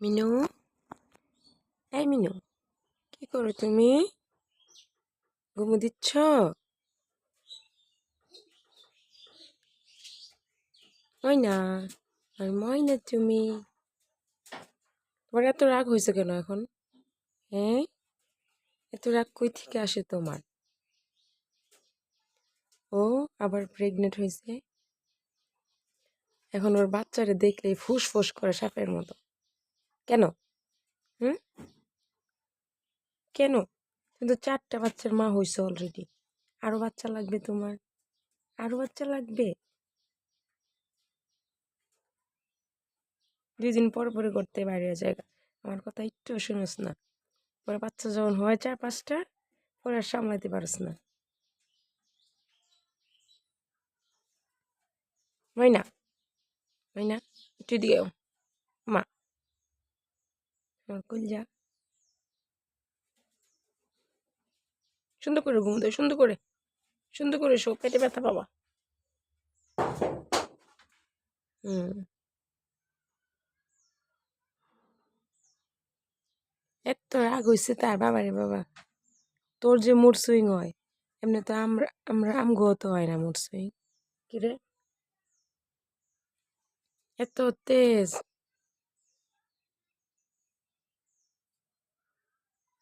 মিনু, এই মিনু, কি করো তুমি? ঘুমো দিচ্ছ? ময়না, আর ময়না তুমি, তোমার এত রাগ হয়েছে কেন এখন? হ্যাঁ, এত রাগ কই থেকে আসে তোমার? ও আবার প্রেগনেন্ট হয়েছে, এখন ওর বাচ্চারে দেখলেই ফুস ফুস করে সাপের মতো। কেন? হুম, কেন? কিন্তু 4টা বাচ্চার মা হয়েছে অলরেডি, আরো বাচ্চা লাগবে তোমার? আরো বাচ্চা লাগবে? 2 দিন পর পরে করতে বাইরে জায়গা, আমার কথা একটু শুনোস না। পরে বাচ্চা যখন হয় 4-5টা, পরে আর সামলাইতে পারস না। ময়না, ময়না, একটু এদিকে আও। মা, আমার কলিজা, সুন্দর করে ঘুম দেয়, সুন্দর করে, সুন্দর করে শো, পেটে ব্যথা পাবা। হুম, এত রাগ হইছে তার, বাবারে বাবা। তোর যে মুড সুইং হয়, এমনি তো আমরা আমরা আমগো তো হয় না মুড সুইং। কিরে, এত তেজ!